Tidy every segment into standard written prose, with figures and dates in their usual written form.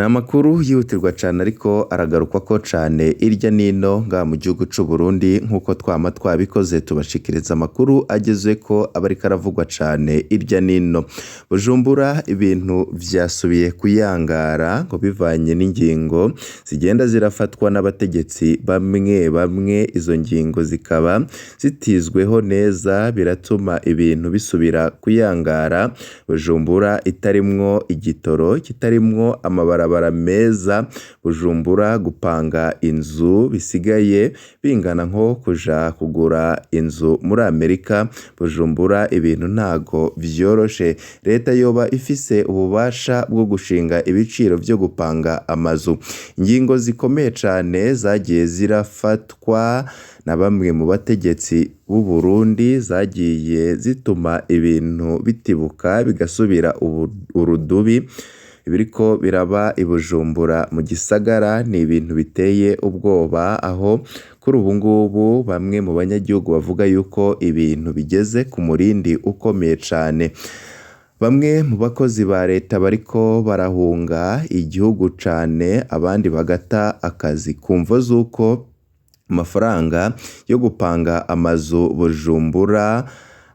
Ni amakuru yihutirwa cane ariko aragarukwako cane irya nino ngaha mu gihugu c'u Burundi nk'uko twama twabikoze tubashikiriza amakuru agezweko aba ariko aravugwa cane irya nino. Bujumbura ibintu vyasubiye kuyangara ngo bivanye n'ingingo zigenda zirafatwa n'abategetsi bamwe bamwe, izo ngingo zikaba zitizweho neza biratuma ibintu bisubira kuyangara. Bujumbura itarimwo igitoro, kitarimwo amabarabara meza, Bujumbura gupanga inzu bisigaye bingana nko kuja kugura inzu muri Amerika. Bujumbura ibintu ntago vyoroshe, leta yoba ifise ububasha bwo gushinga ibiciro vyo gupanga amazu. Ingingo zikomeye cane zagiye zirafatwa na bamwe mu bategetsi b'u Burundi, zagiye zituma ibintu bitibuka bigasubira urudubi. Ibiriko biraba i Bujumbura mu gisagara ni ibintu biteye ubwoba, aho kuri ubu ngubu bamwe mu banyagihugu bavuga yuko ibintu bigeze ku murindi ukomeye cane. Bamwe mu bakozi ba leta bariko barahunga igihugu cane, abandi bagata akazi ku mvo z'uko amafaranga yo gupanga amazu Bujumbura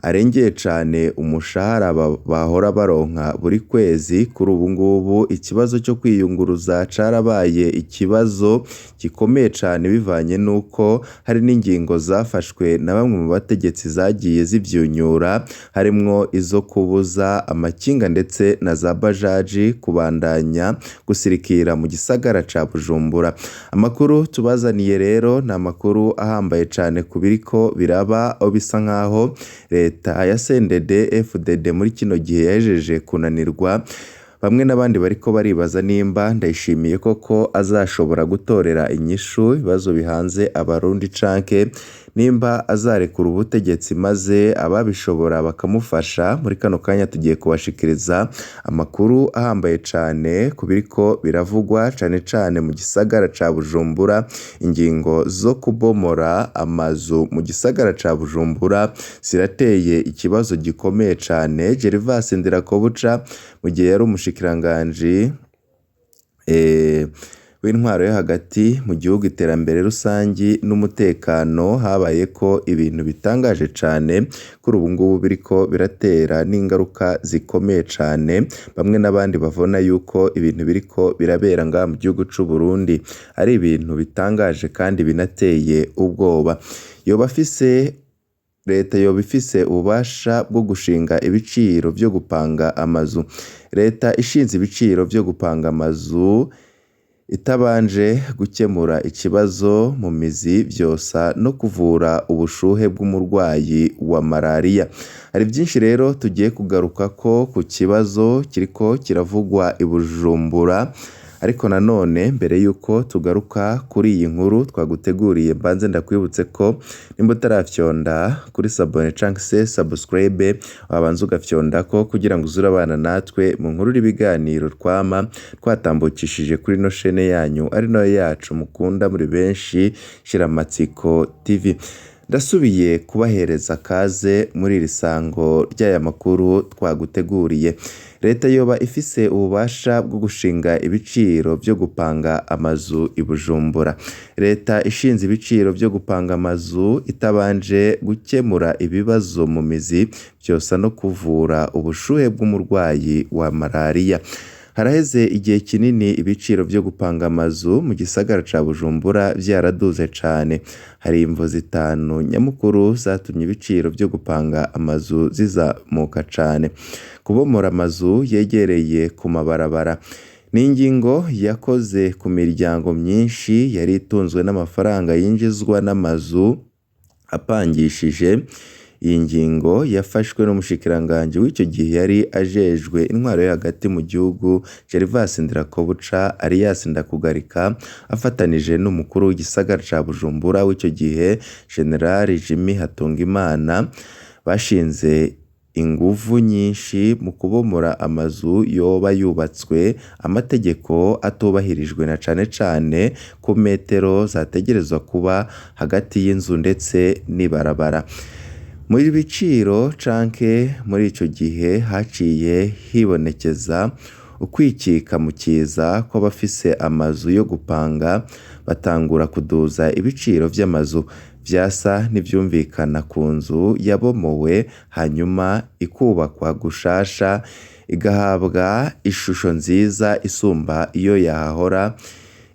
arengeye cane umushahara bahora baronka buri kwezi. Kuri ubu ngubu ikibazo cyo kwiyunguruza carabaye ikibazo gikomeye cane, bivanye nuko hari n'ingingo zafashwe na bamwe mu bategetsi zagiye zivyunyura, harimwo izo kubuza amakinga ndetse na za bajaji kubandanya gusirikira mu gisagara ca Bujumbura. Amakuru tubazaniye rero ni amakuru ahambaye cane ku biriko biraba, aho bisa nkaho leta ya CNDD-FDD muri kino gihe yahejeje kunanirwa. Bamwe n'abandi bariko baribaza nimba Ndayishimiye koko azashobora gutorera inyishu ibibazo bihanze abarundi, canke nimba azarekura ubutegetsi maze ababishobora bakamufasha. Muri kano kanya tugiye kubashikiriza amakuru ahambaye cane ku biriko biravugwa cane cane mu gisagara ca Bujumbura. Ingingo zo kubomora amazu mu gisagara ca Bujumbura zirateye ikibazo gikomeye cane. Gervas Ndirakobuca mu gihe yari umushikiranganji w'intwaro yo hagati mu gihugu, iterambere rusangi n'umutekano, habaye ko ibintu bitangaje cane kuri ubu ngubu biriko biratera n'ingaruka zikomeye cane. Bamwe n'abandi babona yuko ibintu biriko birabera ngaha mu gihugu c'u Burundi ari ibintu bitangaje kandi binateye ubwoba. Leta yoba ifise ububasha bwo gushinga ibiciro vyo gupanga amazu. Leta ishinze ibiciro vyo gupanga amazu itabanje gukemura ikibazo mu mizi, vyosa no kuvura ubushuhe bw'umurwayi wa malariya. Hari vyinshi rero tugiye kugarukako ku kibazo kiriko kiravugwa i Bujumbura, ariko nanone mbere yuko tugaruka kuri iyi nkuru twaguteguriye, mbanze ndakwibutse ko nimba utarafyonda kuri sabone canke se subscribe, wabanza ugafyondako kugira ngo uzure abana natwe mu nkuru n'ibiganiro twama twatambukishije kuri no shene yanyu ari nayo yacu mukunda muri benshi, Shiramatsiko TV. Ndasubiye kubahereza kaze muri iri sango ry'aya makuru twaguteguriye. Leta yoba ifise ububasha bwo gushinga ibiciro vyo gupanga amazu i Bujumbura. Leta ishinze ibiciro vyo gupanga amazu itabanje gukemura ibibazo mu mizi, vyosa no kuvura ubushuhe bw'umurwayi wa malariya. Haraheze igihe kinini ibiciro vyo gupanga amazu mu gisagara ca Bujumbura vyaraduze cane. Hari imvo zitanu nyamukuru zatumye ibiciro vyo gupanga amazu zizamuka cane. Kubomora amazu yegereye ku mabarabara ni ingingo yakoze ku miryango myinshi yari itunzwe n'amafaranga yinjizwa n'amazu apangishije. Iyi ngingo yafashwe n'umushikiranganji w'icyo gihe yari ajejwe intwaro yo hagati mu gihugu, Gervas Ndirakobuca Alias Ndakugarika, afatanije n'umukuru w'igisagara ca Bujumbura w'icyo gihe General Jimmy Hatungimana. Bashinze inguvu nyinshi mu kubomora amazu yoba yubatswe amategeko atubahirijwe, na cane cane ku metero zategerezwa kuba hagati y'inzu ndetse n'ibarabara. Muri biciro canke muri ico gihe haciye hibonekeza ukwikika mu kiza kw'abafise amazu yo gupanga batangura kuduza ibiciro vy'amazu vyasa n'ivyumvikana ku nzu yabomowe hanyuma ikubakwa gushasha igahabwa ishusho nziza isumba iyo yahahora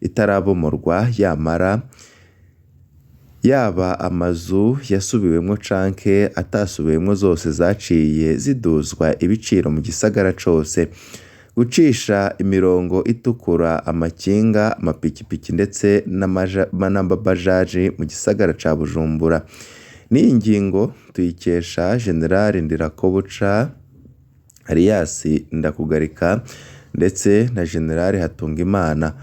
itarabomorwa, yamara yaba amazu yasubiwemwo canke atasubiwemwo zose zaciye ziduzwa ibiciro mu gisagara cose. Gucisha imirongo itukura amakinga, amapikipiki ndetse n'amabajaji mu gisagara ca Bujumbura. N'iyi ngingo tuyikesha General Ndirakobuca Alias Ndakugarika ndetse na General Hatungimana.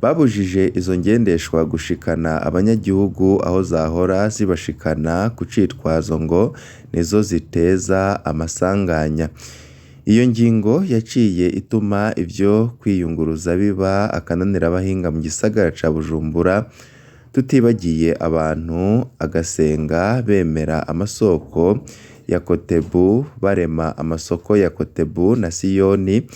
Babujije izo ngendeshwa gushikana abanyagihugu aho zahora zibashikana ku citwazo ngo nizo ziteza amasanganya. Iyo ngingo yaciye ituma ivyo kwiyunguruza biba akananira abahinga mu gisagara ca Bujumbura, tutibagiye abantu agasenga bemera amasoko ya Kotebu, barema amasoko ya Kotebu na Siyoni.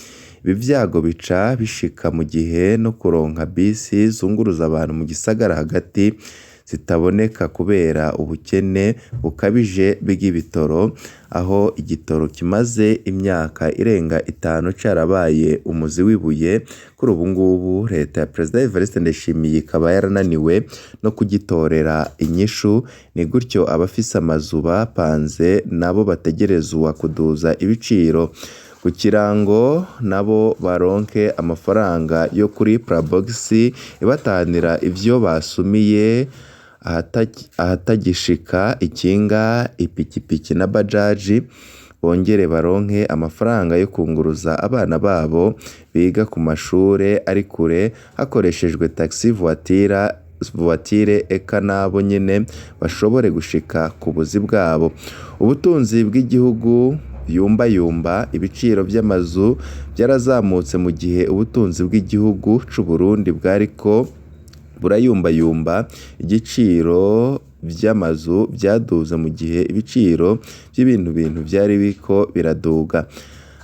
Ibi vyago bica bishika mu gihe no kuronka bisi zunguruza abantu mu gisagara hagati zitaboneka kubera ubukene bukabije bw'ibitoro, aho igitoro kimaze imyaka irenga 5 carabaye umuzi w'ibuye. Kuri ubu ngubu leta ya Perezida Evariste Ndayishimiye ikaba yarananiwe no kugitorera inyishu. Ni gutyo abafise amazu bapanze nabo bategerezwa kuduza ibiciro kugira ngo nabo baronke amafaranga yo kuri Prabox ibatanira ivyo basumiye ahatagishika ikinga, ipikipiki na bajaji, bongere baronke amafaranga yo kunguruza abana babo biga ku mashure ari kure hakoreshejwe taxi voiture, eka nabo nyene bashobore gushika ku buzi bwabo. Ubutunzi bw'igihugu yumba, ibiciro vy'amazu vyarazamutse mu gihe ubutunzi bw'igihugu c'u Burundi bwariko burayumba. Igiciro vy'amazu vyaduze mu gihe ibiciro by'ibintu vyari biko biraduga.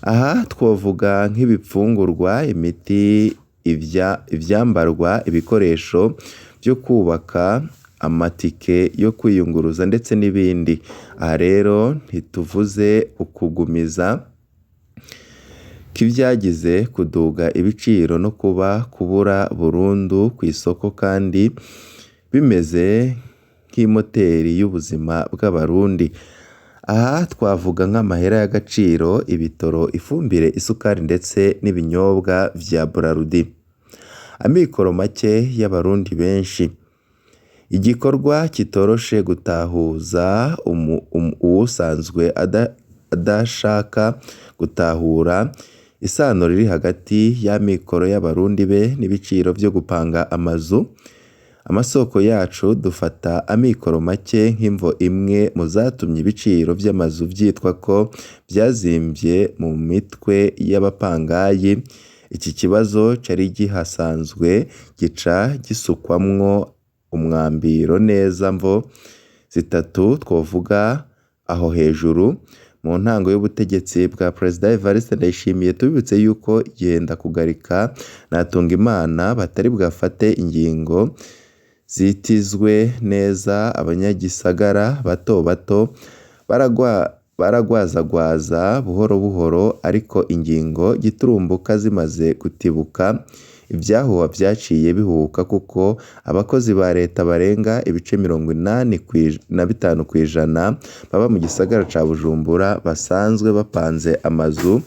Aha twovuga nk'ibipfungurwa, imiti, ivyambarwa, ibikoresho vyo kubaka, amatike yo kwiyunguruza ndetse n'ibindi. Aha rero ntituvuze ukugumiza k'ivyagize kuduga ibiciro no kubura burundu ku isoko kandi bimeze nk'imoteri y'ubuzima bw'abarundi. Aha twavuga nk'amahera y'agaciro, ibitoro, ifumbire, isukari ndetse n'ibinyobwa vya Braludi. Amikoro make y'abarundi benshi. Igikorwa kitoroshe gutahuza uwusanzwe adashaka gutahura isano riri hagati y'amikoro y'abarundi be n'ibiciro vyo gupanga amazu. Amasoko yacu dufata amikoro make nk'imvo imwe mu zatumye ibiciro vy'amazu vyitwa ko vyazimvye mu mitwe y'abapangayi. Iki kibazo cari gihasanzwe gica gisukwamwo umwambiro neza mvo zitatu twovuga aho hejuru. Mu ntango y'ubutegetsi bwa Perezida Evariste Ndayishimiye tubibutse yuko Ndakugarika na Hatungimana batari bwafate ingingo zitizwe neza abanyagisagara bato baragwazagwaza buhoro ariko ingingo giturumbuka zimaze gutibuka. Ivyahuha vyaciye bihuka kuko abakozi ba leta barenga ibice 85 kw'ijana baba mu gisagara ca Bujumbura basanzwe bapanze amazu,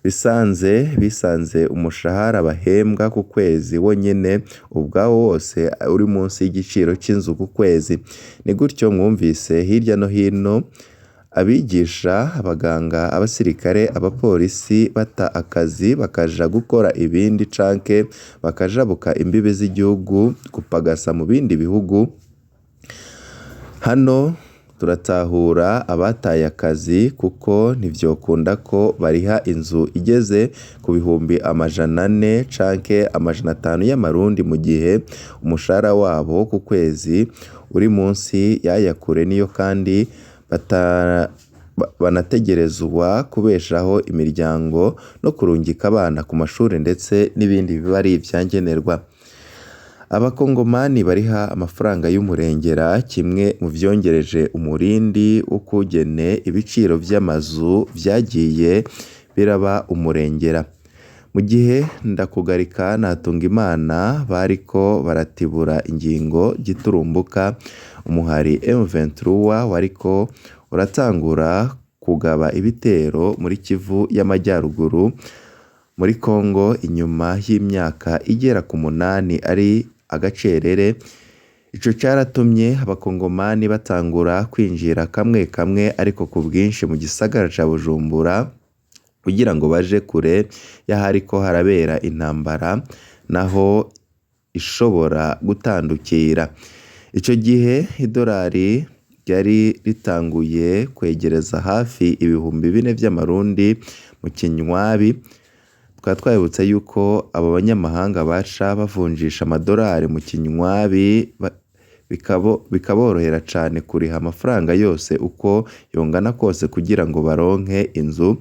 bisanze umushahara bahembwa ku kwezi wonyene ubwawo wose uri munsi y'igiciro c'inzu ku kwezi. Ni gutyo mwumvise hirya no hino abigisha, abaganga, abasirikare, abapolisi bata akazi bakaja gukora ibindi canke bakajabuka imbibe z'igihugu gupagasa mu bindi bihugu. Hano turatahura abataye akazi kuko ntivyokunda ko bariha inzu igeze ku bihumbi 400 canke 500 y'amarundi mu gihe umushahara wabo ku kwezi uri munsi y'ayakure, niyo kandi banategerezwa kubeshaho imiryango no kurungika abana ku mashuri ndetse n'ibindi biba ari ivyankenerwa. Abakongomani bariha amafaranga y'umurengera, kimwe mu vyongereje umurindi w'ukungene ibiciro vy'amazu vyagiye biraba umurengera. Mu gihe Ndakugarika na Hatungimana bariko baratibura ingingo giturumbuka, umuhari M23 wariko uratangura kugaba ibitero muri Kivu y'Amajyaruguru muri Kongo inyuma y'imyaka igera ku 8 ari agacerere. Ico caratumye abakongomani batangura kwinjira kamwe kamwe ariko ku bwinshi mu gisagara ca Bujumbura kugira ngo baje kure y'ahariko harabera intambara naho ishobora gutandukira. Ico gihe idolari ryari ritanguye kwegereza hafi ibihumbi 4 vy'amarundi mu kinywabi. Twibutsa yuko abo banyamahanga baca bavunjisha amadolari mu kinywabi bikaborohera cane kuriha amafaranga yose uko yongana kose kugira ngo baronke inzu.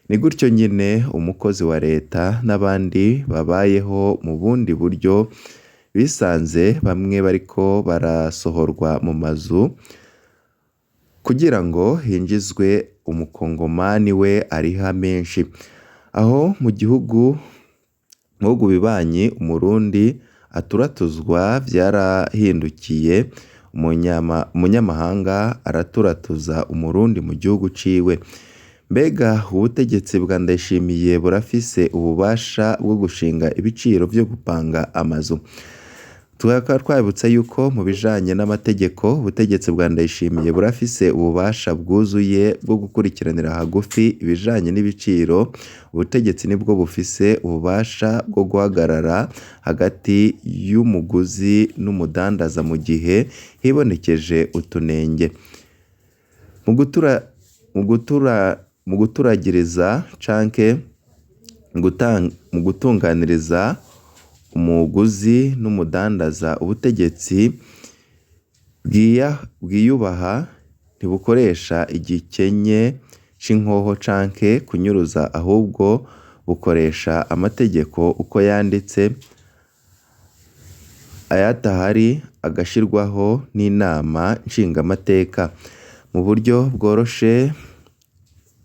Ni gutyo nyine umukozi wa leta n'abandi babayeho mu bundi buryo bisanze bamwe bariko barasohorwa mu mazu kugira ngo hinjizwe umukongomani we ariha menshi. Aho mu bihugu bibanyi umurundi aturatuzwa vyarahindukiye, umunyamahanga araturatuza umurundi mu gihugu ciwe. Mbega ubutegetsi bwa Ndayishimiye burafise ububasha bwo gushinga ibiciro vyo gupanga amazu? Twibutsa yuko mu bijanye n'amategeko ubutegetsi bwa Ndayishimiye burafise ububasha bwuzuye bwo gukurikiranira hagufi ibijanye n'ibiciro. Ubutegetsi nibwo bufise ububasha bwo guhagarara hagati y'umuguzi n'umudandaza mu gihe hibonekeje utunenge. Mu guturagiriza canke mu gutunganiriza umuguzi n'umudandaza, ubutegetsi bwiyubaha ntibukoresha igikenye c'inkoho canke kunyuruza, ahubwo bukoresha amategeko uko yanditse, ayatahari agashirwaho n'inama nshingamateka. Mu buryo bworoshe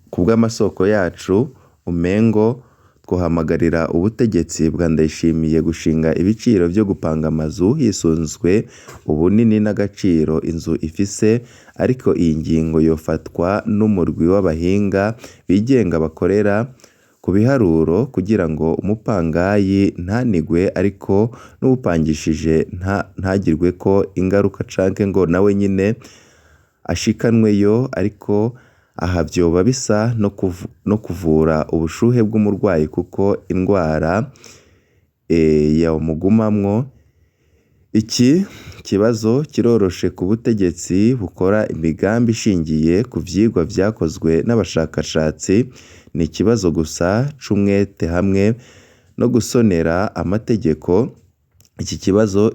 kubw'amasoko yacu umengo twohamagarira ubutegetsi bwa Ndayishimiye gushinga ibiciro vyo gupanga amazu hisunzwe ubunini n'agaciro inzu ifise, ariko iyi ngingo yofatwa n'umurwi w'abahinga bigenga bakorera ku biharuro kugira ngo umupangayi ntanigwe ariko n'uwupangishije ntagirwe ko ingaruka canke ngo nawe nyine ashikanweyo. Ariko aha vyoba bisa no kuvura ubushuhe bw'umurwayi kuko indwara yamugumamwo. Iki kibazo kiroroshe ku butegetsi bukora imigambi ishingiye ku vyigwa vyakozwe n'abashakashatsi. Ni ikibazo gusa c'umwete hamwe no gusonera amategeko. Iki kibazo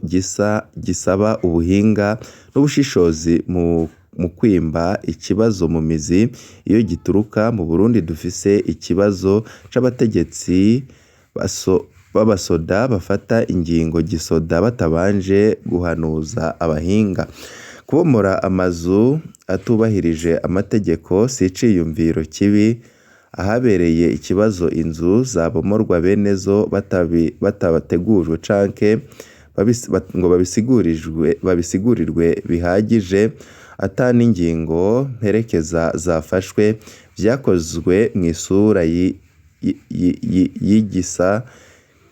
gisaba ubuhinga n'ubushishozi mu kwimba ikibazo mu mizi. Iyo gituruka mu Burundi dufise ikibazo c'abategetsi b'abasoda bafata ingingo gisoda batabanje guhanuza abahinga. Kubomora amazu atubahirije amategeko si iciyumviro kibi. Ahabereye ikibazo inzu zabomorwa benezo batabategujwe canke ngo babisigurirwe bihagije, ata n'ingingo mperekeza zafashwe, vyakozwe mw'isura yigisa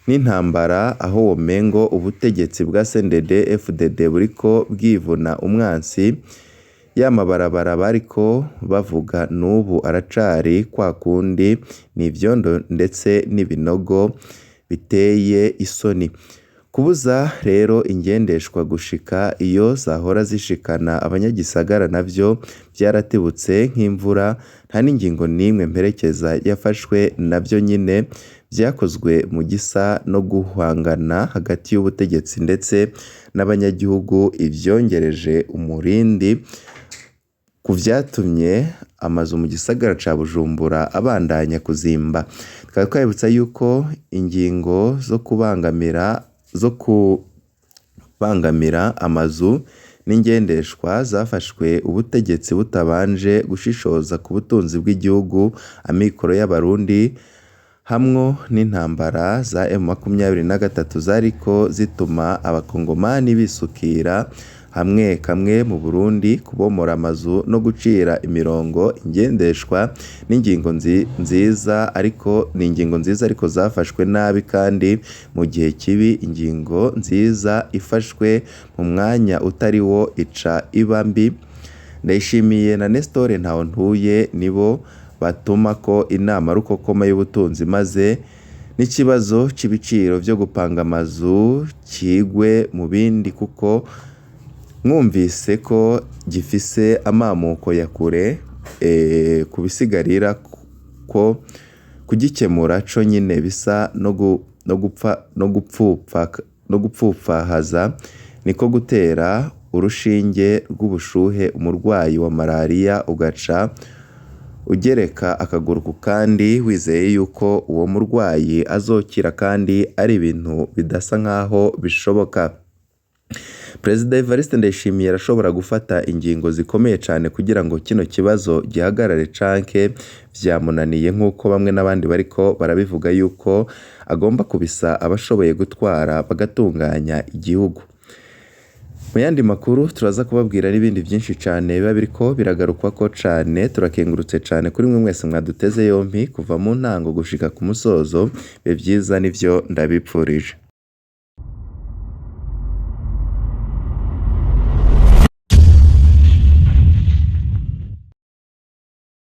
n'intambara, aho womengo ubutegetsi bwa CNDD-FDD buriko bwivuna umwansi. Yamabarabara bariko bavuga n'ubu aracari kwa kundi, n'ivyondo ndetse n'ibinogo biteye isoni. Kubuza rero ingendeshwa gushika iyo zahora zishikana abanyagisagara navyo vyaratibutse nk'imvura. Nta n'ingingo n'imwe mperekeza yafashwe, navyo nyine vyakozwe mu gisa no guhangana hagati y'ubutegetsi ndetse n'abanyagihugu. Ivyongereje umurindi ku vyatumye amazu mu gisagara ca Bujumbura abandanya kuzimba. Tukaba twabibutsa yuko ingingo zo kubangamira amazu n'ingendeshwa zafashwe ubutegetsi butabanje gushishoza ku butunzi bw'igihugu, amikoro y'abarundi hamwe n'intambara za M23 zariko zituma abakongomani bisukira kamwe mu Burundi kubomora amazu no gucira imirongo ingendeshwa n'ingingo nziza ariko zafashwe nabi kandi mu gihe kibi. Ingingo nziza ifashwe mu mwanya utari wo ica iba mbi. Ndayishimiye na Nestor Ntawontuye nibo batuma ko inama rukokoma y'ubutunzi maze n'ikibazo c'ibiciro vyo gupanga amazu kigwe mu bindi, kuko mwumvise ko gifise amamuko ya kure kubisigarira ko kugikemura co nyine bisa no gupfupfahaza, niko gutera urushinge rw'ubushuhe umurwayi wa malariya ugaca ugereka akaguru ku kandi wizeye yuko uwo murwayi azokira, kandi ari ibintu bidasa nkaho bishoboka. Perezida Evariste Ndayishimiye arashobora gufata ingingo zikomeye cyane kugira ngo kino kibazo gihagarare canke vyamunaniye, nk'uko bamwe n'abandi bariko barabivuga yuko agomba kubisa abashoboye gutwara bagatunganya igihugu. Mu yandi makuru turaza kubabwira n'ibindi byinshi cyane biba biriko biragarukwa ko cyane. Turakengurutse cyane kuri mwe mwese mwaduteze yompi kuva mu ntango gushika ku musozo. Be byiza nivyo ndabipfurije.